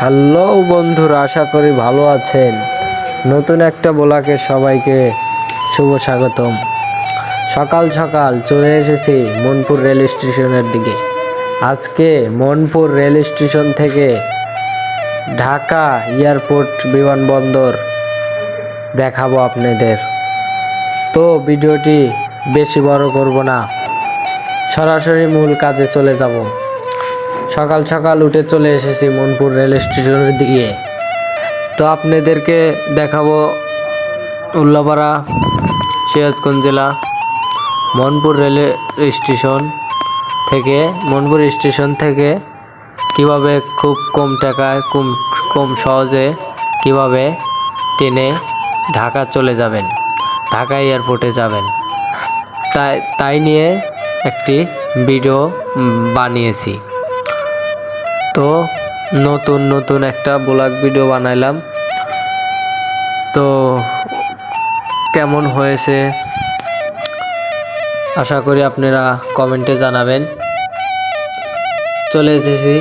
Hello বন্ধুরা, আশা করি ভালো আছেন। নতুন একটা ব্লগে সবাইকে শুভ স্বাগতম। সকাল সকাল চলে এসেছি মনপুর রেল স্টেশনের দিকে। আজকে মনপুর রেল স্টেশন থেকে ঢাকা এয়ারপোর্ট বিমানবন্দর দেখাবো আপনাদের। তো ভিডিওটি বেশি বড় করব না, সরাসরি মূল কাজে চলে যাব। সকাল সকাল উঠে চলে এসেছি মনপুর রেল স্টেশনের দিকে। তো আপনাদেরকে দেখাবো উল্লাপাড়া, সিরাজগঞ্জ জেলা মনপুর রেল স্টেশন থেকে কিভাবে খুব কম টাকায় কম সহজে কিভাবে ট্রেনে ঢাকা চলে যাবেন, ঢাকা এয়ারপোর্টে যাবেন, তাই নিয়ে একটি ভিডিও বানিয়েছি। তো নতুন একটা ব্লগ ভিডিও বানাইলাম। তো কেমন হয়েছে আশা করি আপনারা কমেন্টে জানাবেন। চলে এসেছি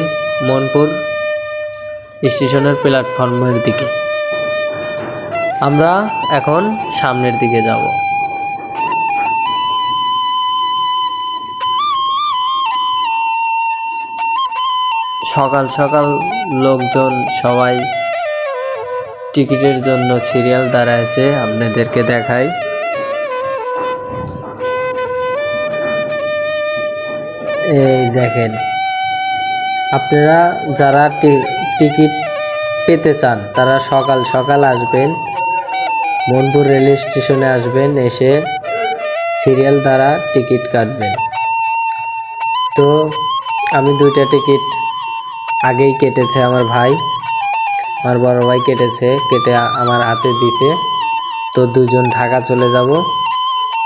মনপুর স্টেশনের প্ল্যাটফর্মের দিকে। আমরা এখন সামনের দিকে যাব। সকাল সকাল লোকজন সবাই টিকিটের জন্য সিরিয়াল দাঁড়াইছে, আপনাদেরকে দেখাই। এই দেখেন, আপনারা যারা টিকিট পেতে চান তারা সকাল সকাল আসবেন, মনপুর রেল স্টেশনে আসবেন, এসে সিরিয়াল দ্বারা টিকিট কাটবেন। তো আমি 2টা টিকিট আগেই কেটেছে আমার বড় ভাই কেটে আমার হাতে দিছে। তো 2জন ঢাকা চলে যাব,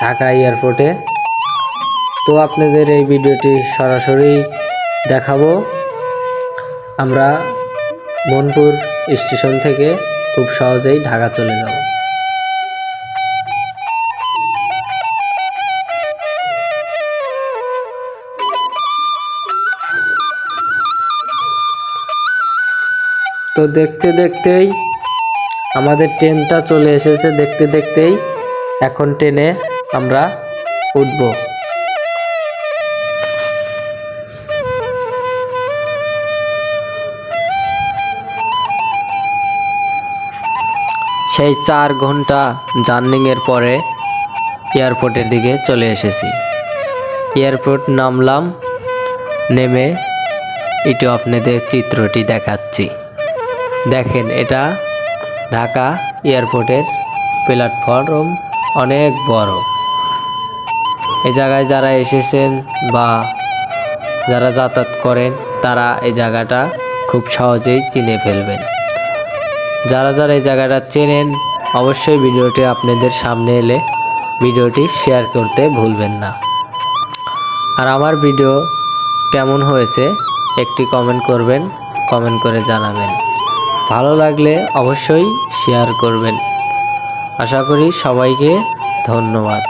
ঢাকা এয়ারপোর্টে। তো আপনাদের এই ভিডিওটি সরাসরি দেখাবো। আমরা মনপুর স্টেশন থেকে খুব সহজেই ঢাকা চলে যাব। তো দেখতে দেখতেই আমাদের ট্রেনটা চলে এসেছে। দেখতে দেখতেই এখন ট্রেনে আমরা উঠব। সেই 4 ঘন্টা জার্নিংয়ের পরে এয়ারপোর্টের দিকে চলে এসেছি। এয়ারপোর্ট নামলাম, নেমে একটু আপনাদের চিত্রটি দেখাচ্ছি। দেখেন, এটা ঢাকা এয়ারপোর্টের প্ল্যাটফর্ম, অনেক বড়। এই জায়গায় যারা এসেছেন বা যারা যাতায়াত করেন তারা এই জায়গাটা খুব সহজেই চিনে ফেলবেন। যারা এই জায়গাটা চেনেন অবশ্যই ভিডিওটি আপনাদের সামনে এলে ভিডিওটি শেয়ার করতে ভুলবেন না। আর আমার ভিডিও কেমন হয়েছে একটি কমেন্ট করবেন, কমেন্ট করে জানাবেন। ভালো লাগলে অবশ্যই শেয়ার করবেন। আশা করি সবাইকে ধন্যবাদ।